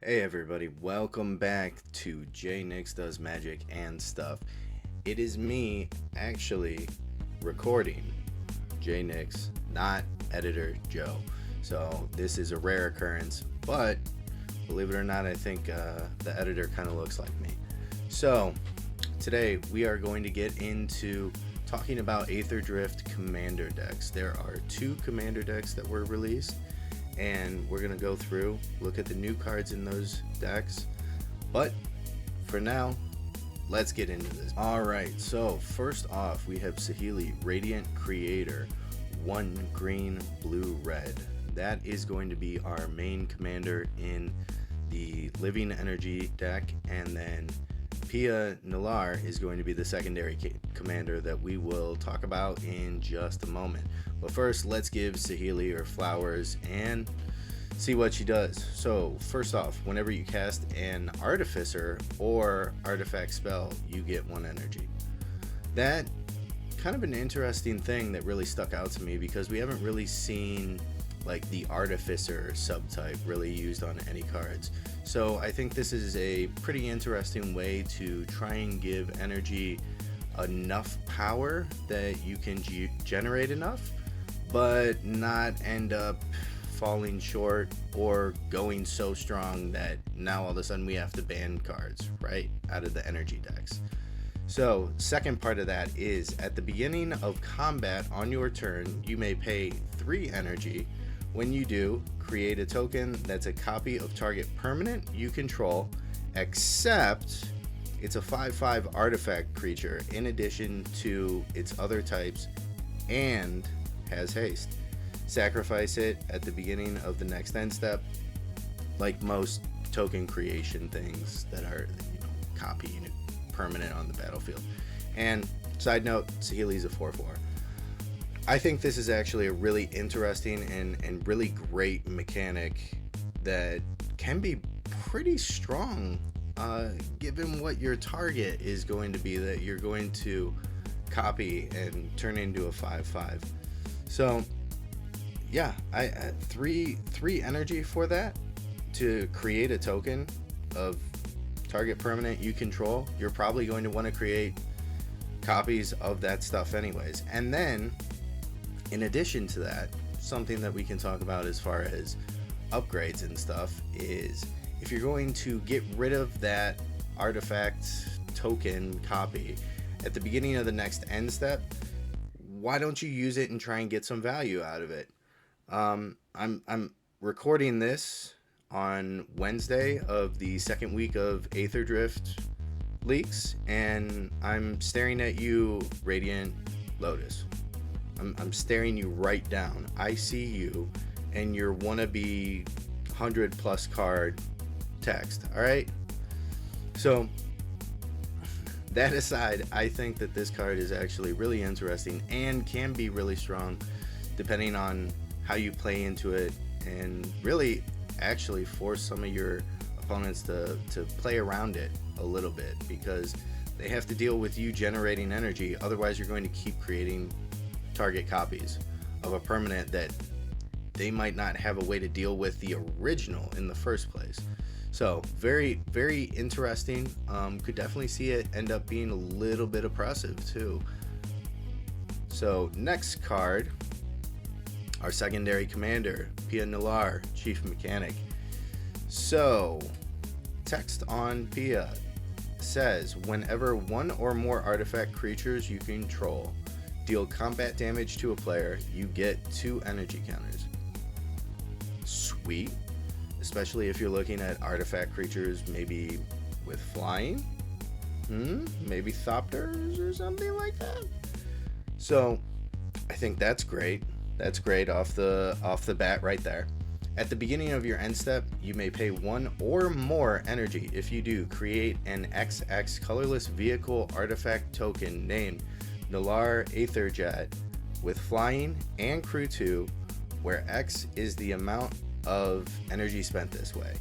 Hey everybody, welcome back to J Nix Does Magic and Stuff. It is me actually recording J Nix, not Editor Joe. So this is a rare occurrence, but believe it or not, I think the editor kind of looks like me. So today we are going to get into talking about Aetherdrift Commander decks. There are two Commander decks that were released, and we're going to go through, look at the new cards in those decks. But for now, let's get into this. Alright, so first off, we have Saheeli, Radiant Creator, 1 green, blue, red. That is going to be our main commander in the Living Energy deck, and then Pia Nalar is going to be the secondary commander that we will talk about in just a moment. But first, let's give Saheeli her flowers and see what she does. So first off, whenever you cast an Artificer or artifact spell, you get 1 energy. That kind of an interesting thing that really stuck out to me, because we haven't really seen like the Artificer subtype really used on any cards. So I think this is a pretty interesting way to try and give energy enough power that you can generate enough, but not end up falling short or going so strong that now all of a sudden we have to ban cards right out of the energy decks. So second part of that is, at the beginning of combat on your turn, you may pay 3 energy. When you do, create a token that's a copy of target permanent you control, except it's a 5/5 artifact creature in addition to its other types and has haste. Sacrifice it at the beginning of the next end step, like most token creation things that are, copying it permanent on the battlefield. And side note, Saheeli's a 4/4. I think this is actually a really interesting and really great mechanic that can be pretty strong, given what your target is going to be that you're going to copy and turn into a 5/5. So yeah, I three energy for that to create a token of target permanent you control. You're probably going to want to create copies of that stuff anyways. And then in addition to that, something that we can talk about as far as upgrades and stuff is, if you're going to get rid of that artifact token copy at the beginning of the next end step, why don't you use it and try and get some value out of it? I'm recording this on Wednesday of the second week of Aetherdrift leaks, and I'm staring at you, Radiant Lotus. I'm staring you right down. I see you and your wannabe 100+ card text. All right. So that aside, I think that this card is actually really interesting and can be really strong depending on how you play into it, and really actually force some of your opponents to play around it a little bit, because they have to deal with you generating energy. Otherwise, you're going to keep creating target copies of a permanent that they might not have a way to deal with the original in the first place. So very, very interesting. Could definitely see it end up being a little bit oppressive too. So next card, our secondary commander, Pia Nalar, Chief Mechanic. So text on Pia says, whenever 1 or more artifact creatures you control deal combat damage to a player, you get 2 energy counters. Sweet. Especially if you're looking at artifact creatures maybe with flying. Maybe Thopters or something like that. So I think that's great. That's great off the bat right there. At the beginning of your end step, you may pay 1 or more energy. If you do, create an XX colorless vehicle artifact token named Nalar Aetherjet with flying and crew 2, where X is the amount of energy spent this way.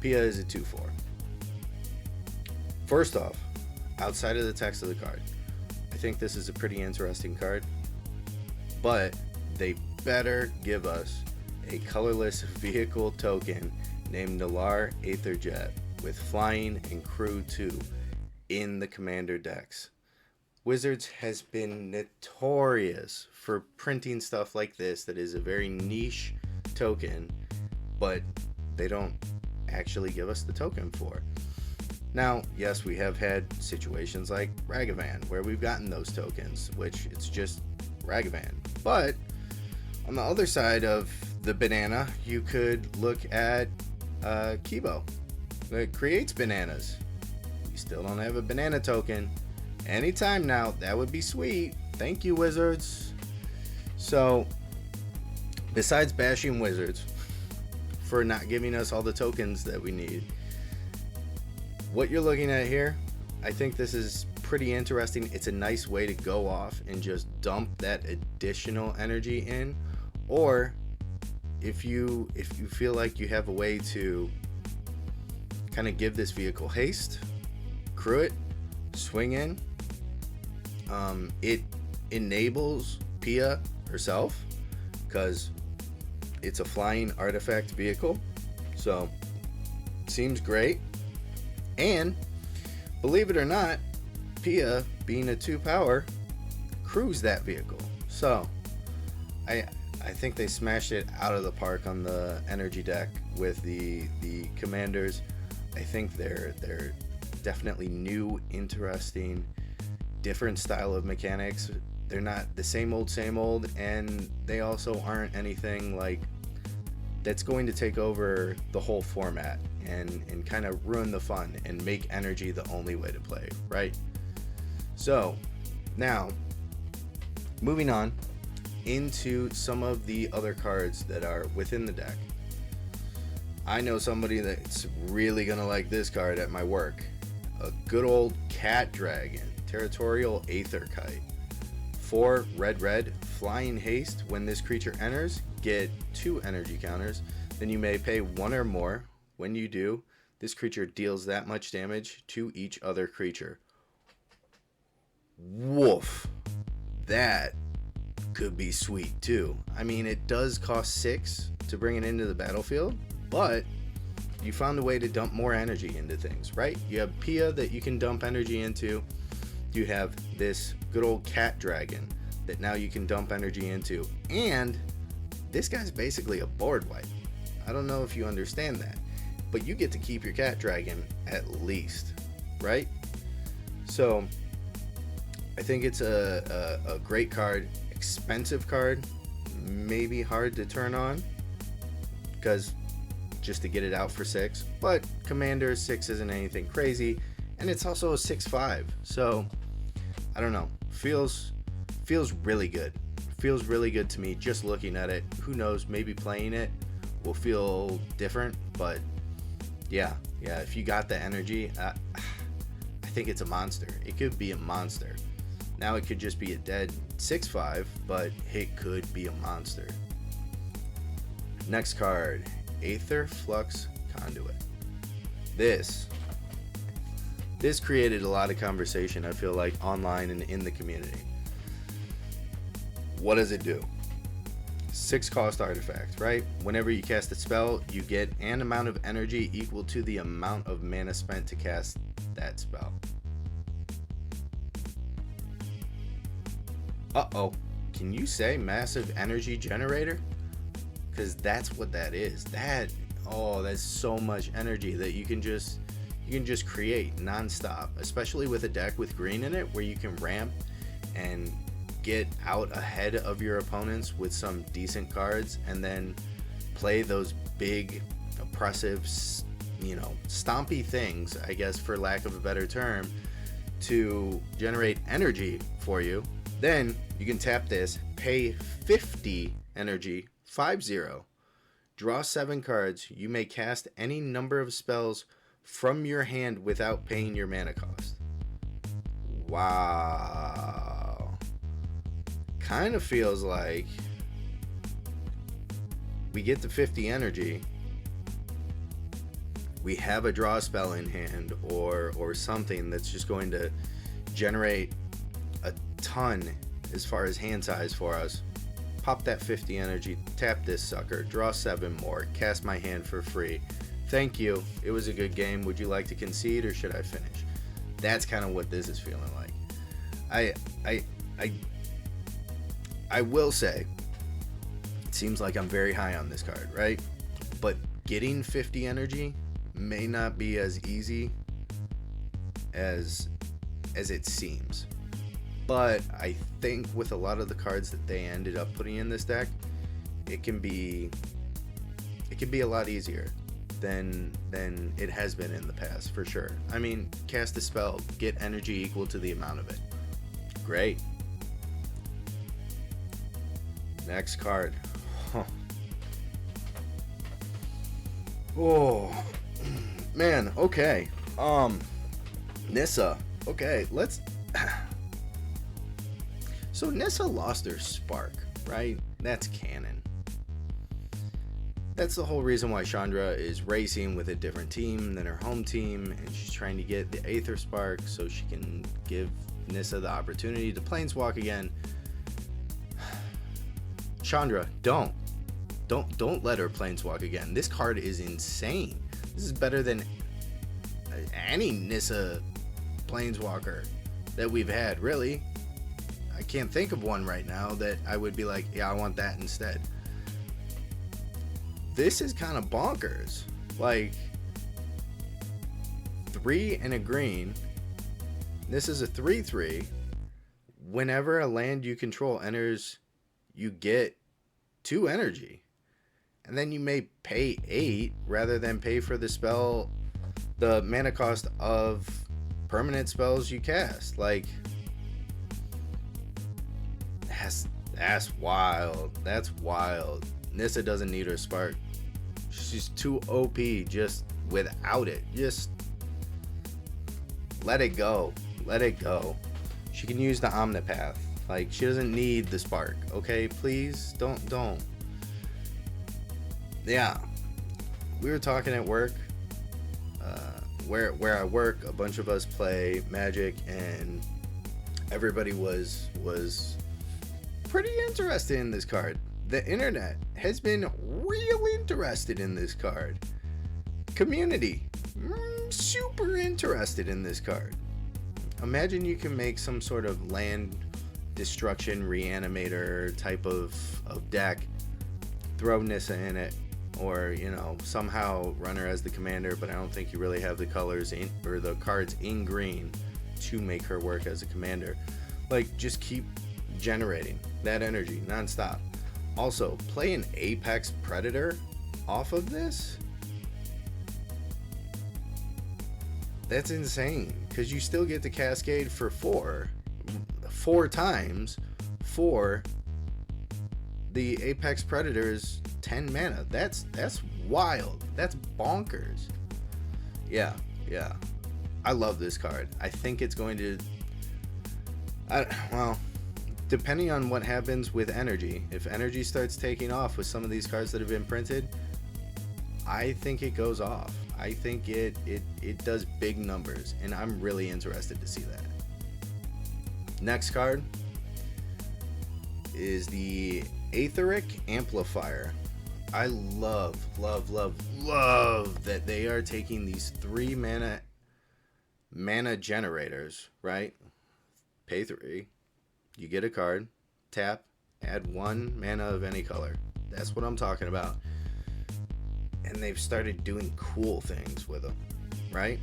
Pia is a 2/4. First off, outside of the text of the card, I think this is a pretty interesting card, but they better give us a colorless vehicle token named Nalar Aetherjet with flying and crew 2 in the commander decks. Wizards has been notorious for printing stuff like this that is a very niche token, but they don't actually give us the token for. Now, yes, we have had situations like Ragavan where we've gotten those tokens, which it's just Ragavan. But on the other side of the banana, you could look at Kibo that creates bananas. We still don't have a banana token. Anytime now, that would be sweet. Thank you, Wizards. So, besides bashing Wizards for not giving us all the tokens that we need, what you're looking at here, I think this is pretty interesting. It's a nice way to go off and just dump that additional energy in. Or if you feel like you have a way to kind of give this vehicle haste, crew it, swing in, it enables Pia herself because it's a flying artifact vehicle, so seems great. And believe it or not, Pia, being a 2 power, crews that vehicle. So I think they smashed it out of the park on the energy deck with the commanders. I think they're definitely new, interesting, different style of mechanics. They're not the same old, and they also aren't anything like that's going to take over the whole format and kind of ruin the fun and make energy the only way to play, right? So now moving on into some of the other cards that are within the deck. I know somebody that's really gonna like this card at my work. A good old Cat Dragon, Territorial Aether Kite. 4 red, flying haste. When this creature enters, get 2 energy counters. Then you may pay 1 or more. When you do, this creature deals that much damage to each other creature. Woof. That could be sweet too. I mean, it does cost 6 to bring it into the battlefield, but you found a way to dump more energy into things, right? You have Pia that you can dump energy into. You have this good old Cat Dragon that now you can dump energy into. And this guy's basically a board wipe. I don't know if you understand that, but you get to keep your Cat Dragon at least, right? So I think it's a great card, expensive card, maybe hard to turn on because just to get it out for 6, but Commander 6 isn't anything crazy, and it's also a 6/5, so I don't know, feels really good. Feels really good to me just looking at it. Who knows, maybe playing it will feel different, but yeah, if you got the energy, I think it's a monster. It could be a monster. Now it could just be a dead 6/5, but it could be a monster. Next card, Aether Flux Conduit. This created a lot of conversation, I feel like, online and in the community. What does it do? 6 cost artifact, right? Whenever you cast a spell, you get an amount of energy equal to the amount of mana spent to cast that spell. Uh-oh. Can you say massive energy generator? Because that's what that is. That's so much energy that you can just create nonstop, especially with a deck with green in it where you can ramp and get out ahead of your opponents with some decent cards and then play those big oppressive, stompy things, I guess for lack of a better term, to generate energy for you. Then you can tap this, pay 50 energy, 50, draw 7 cards. You may cast any number of spells from your hand without paying your mana cost. Wow. Kind of feels like we get to 50 energy. We have a draw spell in hand or something that's just going to generate a ton as far as hand size for us. Pop that 50 energy, tap this sucker, draw 7 more, cast my hand for free. Thank you. It was a good game. Would you like to concede or should I finish? That's kind of what this is feeling like. I I I I will say it seems like I'm very high on this card, right? But getting 50 energy may not be as easy as it seems. But I think with a lot of the cards that they ended up putting in this deck, it can be a lot easier than it has been in the past, for sure. I mean, cast a spell, get energy equal to the amount of it. Great. Next card. Huh. Oh man, okay. Nissa. Okay, let's so Nissa lost her spark, right? That's canon. That's the whole reason why Chandra is racing with a different team than her home team, and she's trying to get the Aether Spark so she can give Nissa the opportunity to planeswalk again. Chandra, don't let her planeswalk again. This card is insane. This is better than any Nissa planeswalker that we've had, really. I can't think of one right now that I would be like, yeah, I want that instead. This is kind of bonkers. Like, 3 and a green. This is a 3/3. Whenever a land you control enters, you get 2 energy. And then you may pay 8 rather than pay for the spell, the mana cost of permanent spells you cast. Like, that's wild. That's wild. Nissa doesn't need her spark. She's too OP just without it. Just let it go. Let it go. She can use the Omnipath. Like, she doesn't need the spark. Okay, please don't. Yeah, we were talking at work. Where I work, a bunch of us play Magic, and everybody was pretty interested in this card. The internet has been real interested in this card. Community, super interested in this card. Imagine you can make some sort of land destruction reanimator type of deck, throw Nissa in it, or, you know, somehow run her as the commander, but I don't think you really have the colors in, or the cards in green to make her work as a commander. Like, just keep generating that energy nonstop. Also, play an Apex Predator off of this. That's insane, because you still get the Cascade for 4 times for the Apex Predator's 10 mana. That's wild. That's bonkers. Yeah. I love this card. I think it's going to... well, depending on what happens with energy, if energy starts taking off with some of these cards that have been printed, I think it goes off. I think it does big numbers, and I'm really interested to see that. Next card is the Aetheric Amplifier. I love that they are taking these 3 mana generators, right? Pay 3. You get a card, tap, add 1 mana of any color. That's what I'm talking about. And they've started doing cool things with them, right?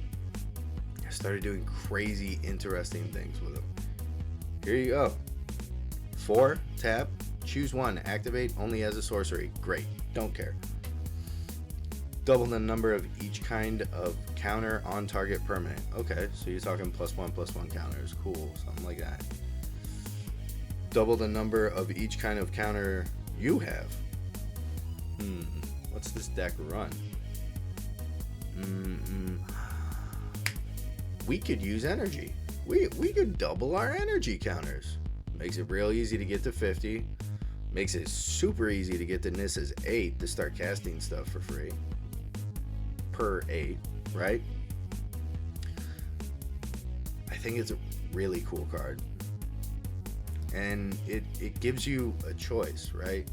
I started doing crazy, interesting things with them. Here you go. 4, tap, choose 1, activate only as a sorcery. Great, don't care. Double the number of each kind of counter on target permanent. Okay, so you're talking +1/+1 counters. Cool, something like that. Double the number of each kind of counter you have. What's this deck run? We could use energy. We could double our energy counters. Makes it real easy to get to 50. Makes it super easy to get to Nissa's 8 to start casting stuff for free. Per 8, right? I think it's a really cool card. And it gives you a choice, right?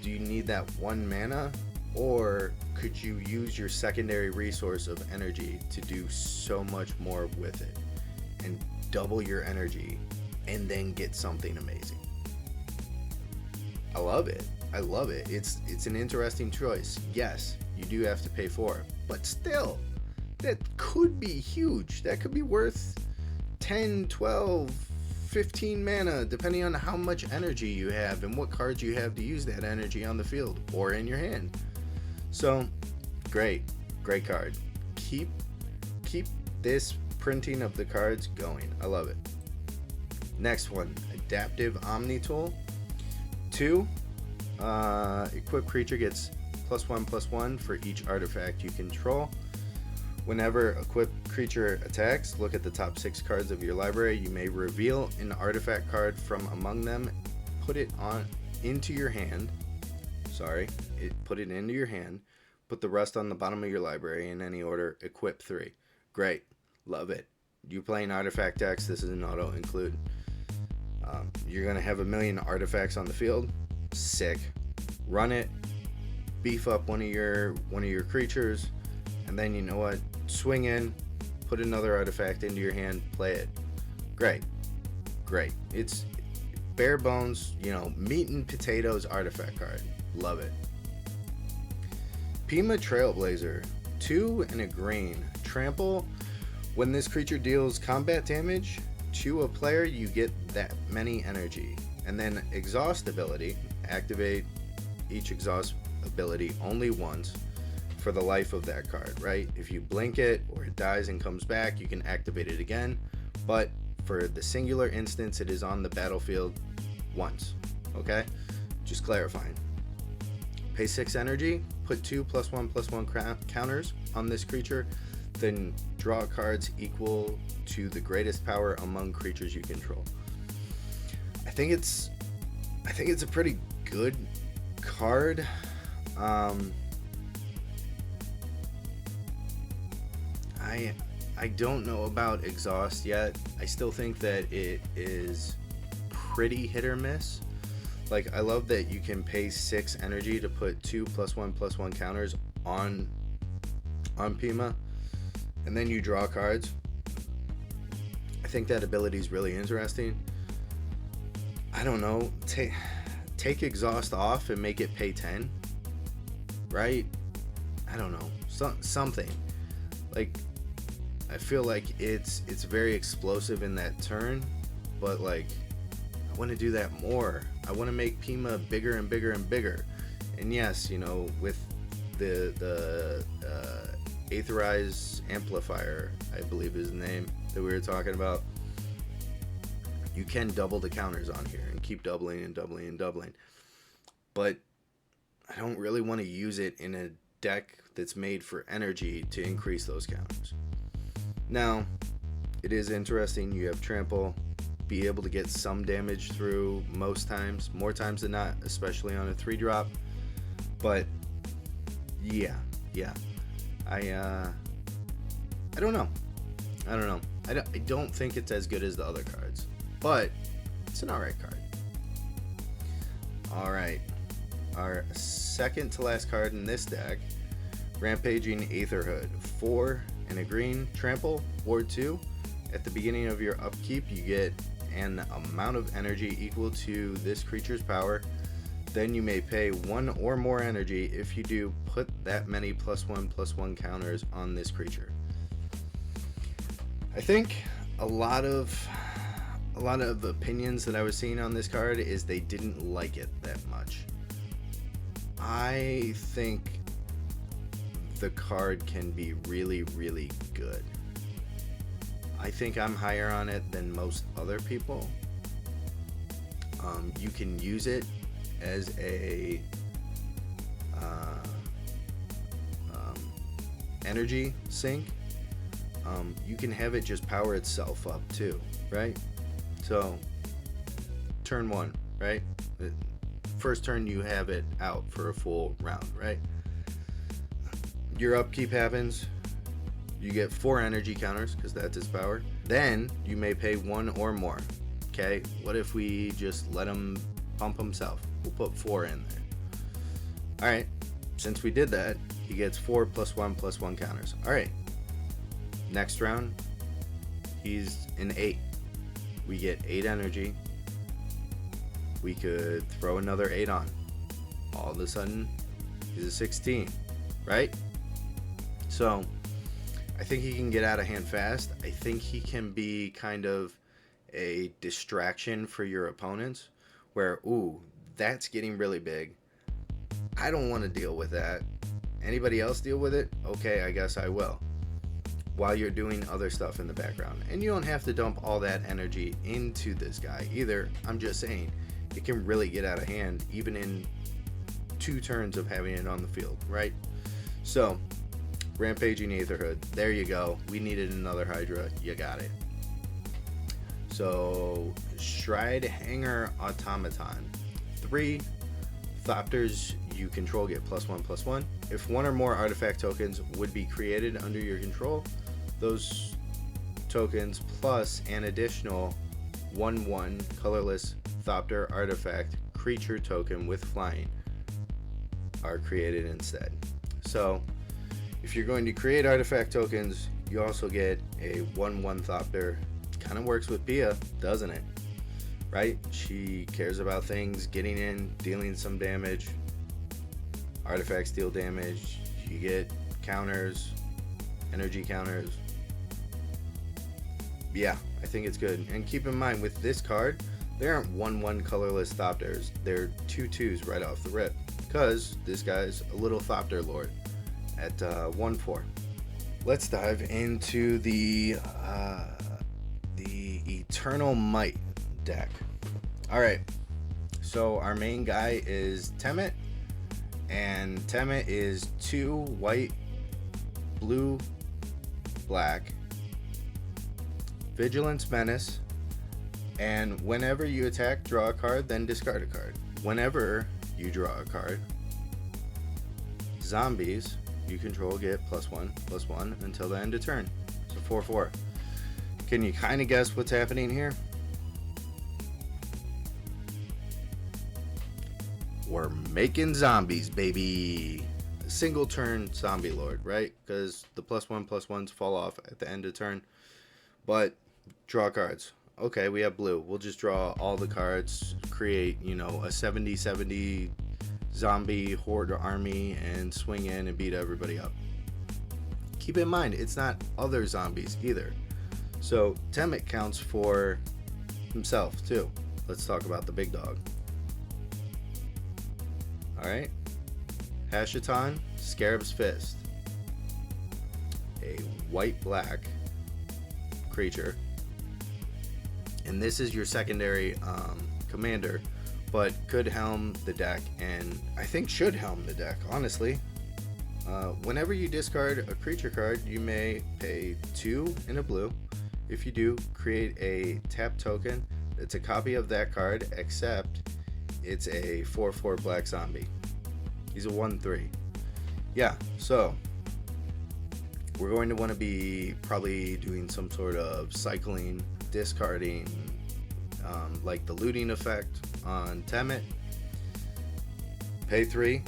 Do you need that 1 mana Or could you use your secondary resource of energy to do so much more with it and double your energy and then get something amazing? I love it. I love it. It's an interesting choice. Yes, you do have to pay for it, but still, that could be huge. That could be worth 10, 12, 15 mana, depending on how much energy you have and what cards you have to use that energy on the field or in your hand. So, great card. Keep this printing of the cards going. I love it. Next one, Adaptive Omni Tool. 2, equipped creature gets +1/+1 for each artifact you control. Whenever equipped creature attacks, look at the top 6 cards of your library. You may reveal an artifact card from among them, put it into your hand. Put it into your hand. Put the rest on the bottom of your library in any order. Equip 3. Great. Love it. You playing artifact decks, this is an auto include. You're going to have a million artifacts on the field. Sick. Run it. Beef up one of your creatures. And then, you know what? Swing in. Put another artifact into your hand. Play it. Great. It's bare bones, meat and potatoes artifact card. Love it. Pima Trailblazer. 2 and a green. Trample. When this creature deals combat damage to a player, you get that many energy. And then exhaust ability. Activate each exhaust ability only once for the life of that card, right? If you blink it or it dies and comes back, you can activate it again. But for the singular instance, it is on the battlefield once. Okay? Just clarifying. Pay 6 energy, put 2 +1/+1 counters on this creature, then draw cards equal to the greatest power among creatures you control. I think it's a pretty good card. I don't know about exhaust yet. I still think that it is pretty hit or miss. Like, I love that you can pay 6 energy to put 2 +1/+1 counters on Pima, and then you draw cards. I think that ability is really interesting. I don't know. Take exhaust off and make it pay 10, right? I don't know. Something. Like, I feel like it's very explosive in that turn, but like, I want to do that more. I want to make Pima bigger and bigger and bigger. And yes, with the Aetherize Amplifier, I believe is the name that we were talking about, you can double the counters on here and keep doubling and doubling and doubling. But I don't really want to use it in a deck that's made for energy to increase those counters. Now, it is interesting. You have Trample, be able to get some damage through most times, more times than not, especially on a 3-drop. But yeah, I don't know. I don't think it's as good as the other cards, but it's an alright card. Alright, our second to last card in this deck, Rampaging Aetherhood. 4 and a green, trample, ward 2. At the beginning of your upkeep, you get an amount of energy equal to this creature's power. Then you may pay 1 or more energy. If you do, put that many +1/+1 counters on this creature. I think a lot of opinions that I was seeing on this card is they didn't like it that much. I think the card can be really, really good. I think I'm higher on it than most other people. You can use it as a energy sink. You can have it just power itself up too, right? So turn 1, right? First turn you have it out for a full round, right? Your upkeep happens. You get 4 energy counters because that's its power. Then you may pay 1 or more. Okay, what if we just let him pump himself? We'll put 4 in there. Alright, since we did that, he gets 4+1/+1 counters. Alright. Next round, he's an 8. We get 8 energy. We could throw another 8 on. All of a sudden, he's a 16, right? So, I think he can get out of hand fast. I think he can be kind of a distraction for your opponents, where, ooh, that's getting really big. I don't want to deal with that. Anybody else deal with it? Okay, I guess I will. While you're doing other stuff in the background. And you don't have to dump all that energy into this guy either. I'm just saying, it can really get out of hand even in 2 turns of having it on the field, right? So, Rampaging Aetherhood, there you go. We needed another Hydra, you got it. So, Stride Hanger Automaton. 3 Thopters you control get +1/+1. If 1 or more artifact tokens would be created under your control, those tokens plus an additional 1/1 colorless Thopter artifact creature token with flying are created instead. So, if you're going to create artifact tokens, you also get a 1/1 Thopter. Kind of works with Pia, doesn't it? Right? She cares about things getting in, dealing some damage. Artifacts deal damage. You get counters, energy counters. Yeah, I think it's good. And keep in mind, with this card, there aren't 1/1 colorless Thopters. They're 2/2s right off the rip. Because this guy's a little Thopter Lord at 1/4. Let's dive into the Eternal Might deck. Alright, so our main guy is Temet. And Temet is 2 white, blue, black, Vigilance Menace, and whenever you attack, draw a card, then discard a card. Whenever you draw a card, zombies you control get +1/+1 until the end of turn. So 4/4. Can you kind of guess what's happening here? We're making zombies, baby. A single turn zombie lord, right? Because the +1/+1s fall off at the end of turn. But draw cards. Okay, we have blue. We'll just draw all the cards, create, a 70/70 zombie horde army, and swing in and beat everybody up. Keep in mind, it's not other zombies either. So Temet counts for himself too. Let's talk about the big dog. Alright. Hashaton, Scarab's Fist. A white-black creature. And this is your secondary commander, but could helm the deck, and I think should helm the deck, honestly. Whenever you discard a creature card, you may pay 2 in a blue. If you do, create a tap token that's a copy of that card, except it's a 4/4 black zombie. He's a 1/3. Yeah, so we're going to want to be probably doing some sort of cycling, discarding, like the looting effect on Temet. Pay 3.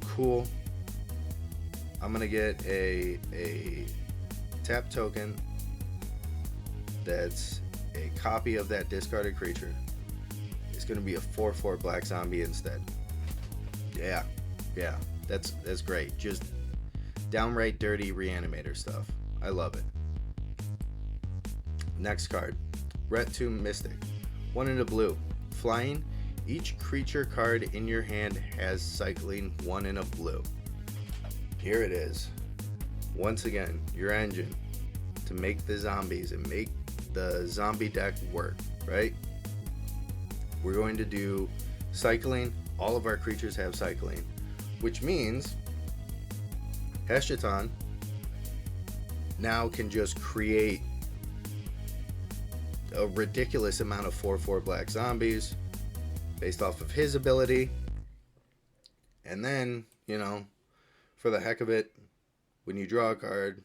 Cool. I'm going to get a tap token that's a copy of that discarded creature. It's going to be a 4/4 black zombie instead. Yeah, that's great. Just downright dirty reanimator stuff. I love it. Next card, Ret Tomb Mystic. 1 in a blue. Flying. Each creature card in your hand has cycling 1 in a blue. Here it is. Once again, your engine to make the zombies and make the zombie deck work, right? We're going to do cycling. All of our creatures have cycling, which means Heshaton now can just create a ridiculous amount of 4/4 black zombies based off of his ability. And then, for the heck of it, when you draw a card,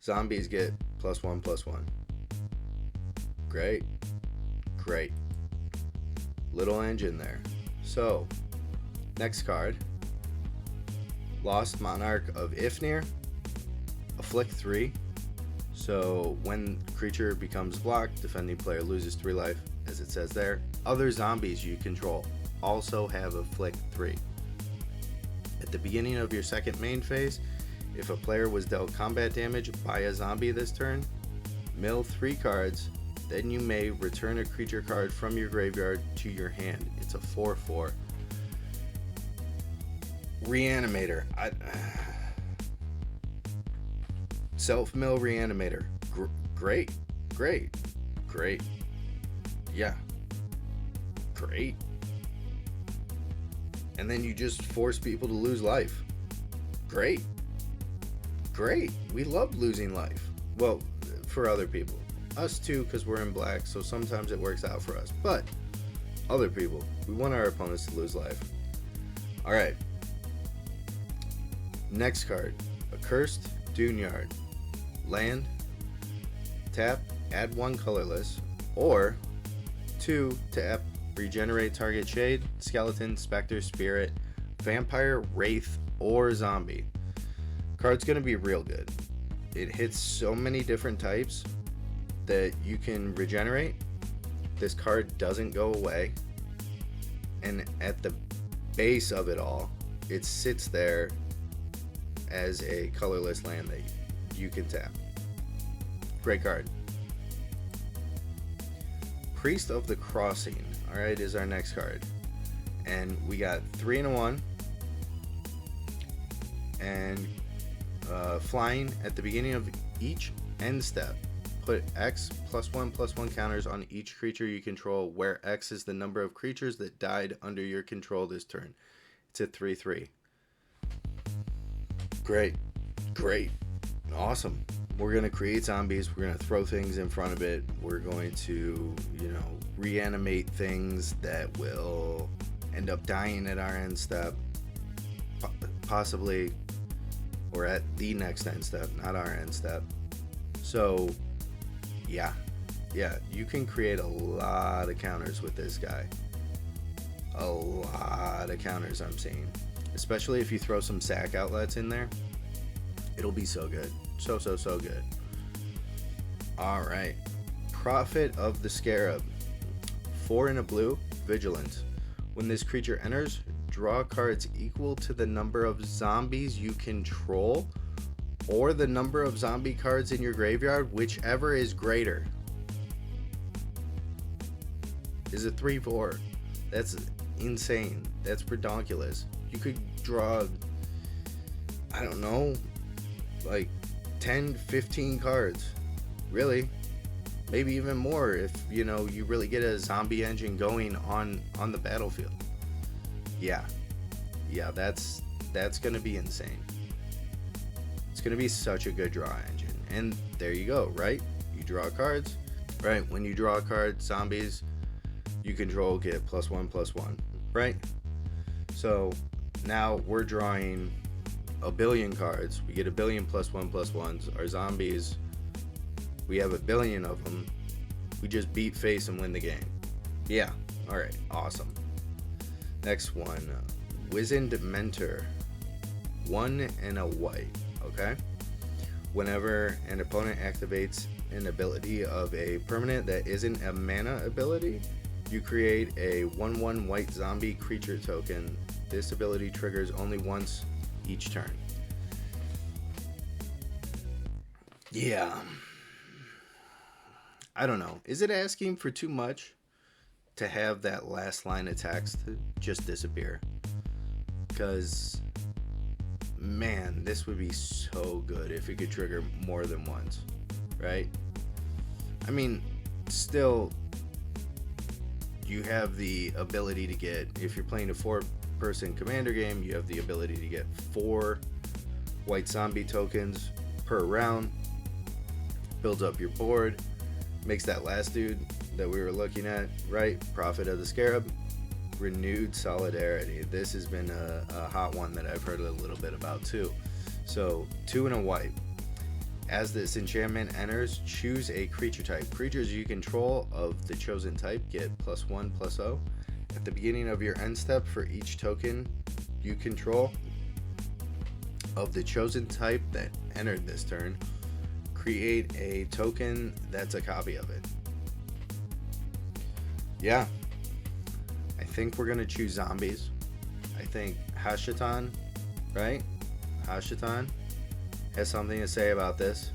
zombies get +1/+1. Great. Little engine there. So, next card, Lost Monarch of Ifnir, Afflict 3. So when creature becomes blocked, defending player loses 3 life, as it says there. Other zombies you control also have Afflict 3. At the beginning of your second main phase, if a player was dealt combat damage by a zombie this turn, mill 3 cards, then you may return a creature card from your graveyard to your hand. It's a 4/4. Reanimator. Self-mill Reanimator. Great. Yeah. Great. And then you just force people to lose life. Great. We love losing life. Well, for other people. Us too, because we're in black, so sometimes it works out for us. But other people, we want our opponents to lose life. Alright. Next card. Accursed Duneyard. Land. Tap, add 1 colorless. Or 2, tap, regenerate target shade, skeleton, specter, spirit, vampire, wraith, or zombie. Card's gonna be real good. It hits so many different types that you can regenerate. This card doesn't go away. And at the base of it all, it sits there as a colorless land that you can tap. Great card. Priest of the Crossing, alright, is our next card. And we got 3 and a 1. And flying at the beginning of each end step. Put X +1/+1 counters on each creature you control, where X is the number of creatures that died under your control this turn. It's a 3/3. Great. Awesome. We're going to create zombies. We're going to throw things in front of it. We're going to, reanimate things that will end up dying at our end step. Possibly, or at the next end step, not our end step. So, yeah, you can create a lot of counters with this guy. A lot of counters I'm seeing. Especially if you throw some sack outlets in there. It'll be so good. So good. Alright. Prophet of the Scarab. 4 and a blue, Vigilant. When this creature enters, draw cards equal to the number of zombies you control or the number of zombie cards in your graveyard, whichever is greater. Is a 3/4. That's insane. That's redonkulous. You could draw, I don't know, like 10, 15 cards. Really. Maybe even more if, you really get a zombie engine going on the battlefield. Yeah, that's going to be insane. It's going to be such a good draw engine. And there you go, right? You draw cards. Right, when you draw a card, zombies you control get +1/+1, right? So now we're drawing a billion cards. We get a billion +1/+1s. Our zombies, we have a billion of them. We just beat face and win the game. Yeah, alright, awesome. Next one, Wizened Mentor. 1 and a white, okay? Whenever an opponent activates an ability of a permanent that isn't a mana ability, you create a 1/1 white zombie creature token. This ability triggers only once each turn. Yeah. I don't know. Is it asking for too much to have that last line of text just disappear? Because, man, this would be so good if it could trigger more than once, right? I mean, still, you have the ability to get, if you're playing a 4-person commander game, you have the ability to get 4 white zombie tokens per round. Builds up your board, makes that last dude that we were looking at, right? Prophet of the Scarab. Renewed Solidarity. This has been a hot one that I've heard a little bit about too. So 2 and a white. As this enchantment enters, choose a creature type. Creatures you control of the chosen type get +1/+0. At the beginning of your end step, for each token you control, of the chosen type that entered this turn, create a token that's a copy of it. Yeah, I think we're gonna choose zombies. I think Hashatan, right? Hashatan has something to say about this,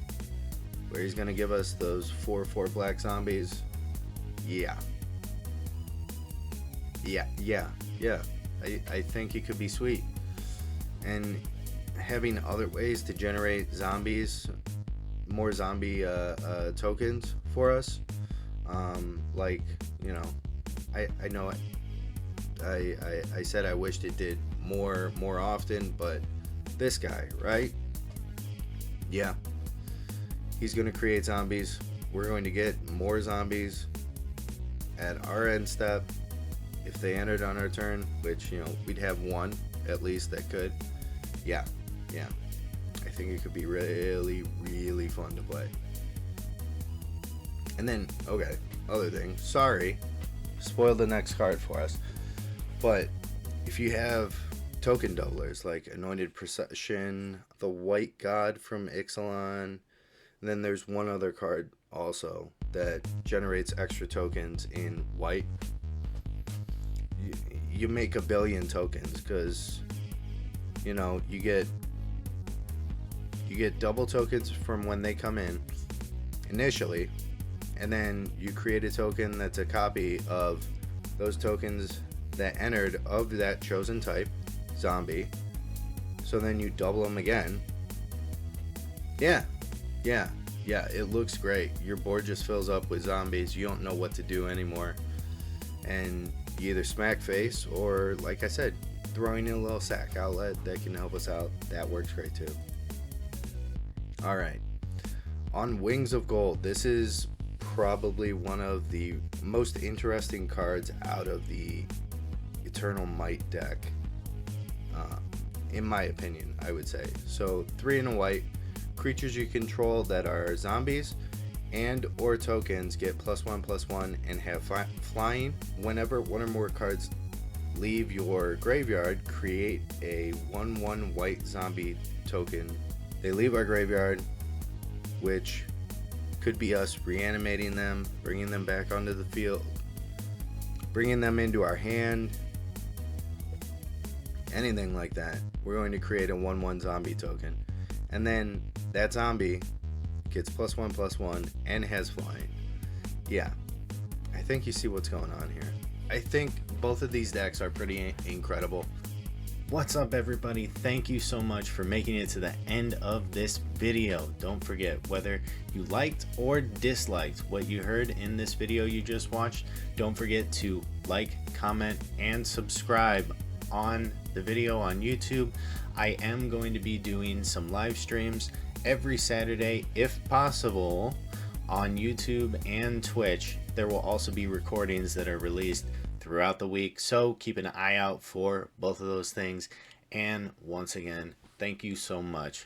where he's gonna give us those 4/4 black zombies. Yeah. I think it could be sweet. And having other ways to generate zombies, more zombie tokens for us, like, you know, I know I said I wished it did more often, but this guy, right? Yeah, he's going to create zombies. We're going to get more zombies at our end step if they entered on our turn, which, you know, we'd have one at least that could. Yeah, I think it could be really, really fun to play. And then, okay, other thing, sorry, spoiled the next card for us, but if you have token doublers like Anointed Procession, the White God from Ixalan, and then there's one other card also that generates extra tokens in white, you make 1 billion tokens, because, you know, you get double tokens from when they come in initially, and then you create a token that's a copy of those tokens that entered of that chosen type zombie, so then you double them again. Yeah, it looks great. Your board just fills up with zombies. You don't know what to do anymore, and you either smack face, or, like I said, throwing in a little sack outlet that can help us out. That works great too. Alright, on Wings of Gold, this is probably one of the most interesting cards out of the Eternal Might deck, in my opinion, I would say. So 3 and a white, creatures you control that are zombies and or tokens get +1/+1 and have flying. Whenever one or more cards leave your graveyard, create a 1/1 white zombie token. They leave our graveyard, which could be us reanimating them, bringing them back onto the field, bringing them into our hand, anything like that. We're going to create a 1/1 zombie token, and then that zombie gets +1/+1 and has flying. Yeah, I think you see what's going on here. I think both of these decks are pretty incredible. What's up, everybody? Thank you so much for making it to the end of this video. Don't forget, whether you liked or disliked what you heard in this video you just watched, don't forget to like, comment, and subscribe on the video on YouTube. I am going to be doing some live streams every Saturday, if possible, on YouTube and Twitch. There will also be recordings that are released throughout the week, so keep an eye out for both of those things. And once again, thank you so much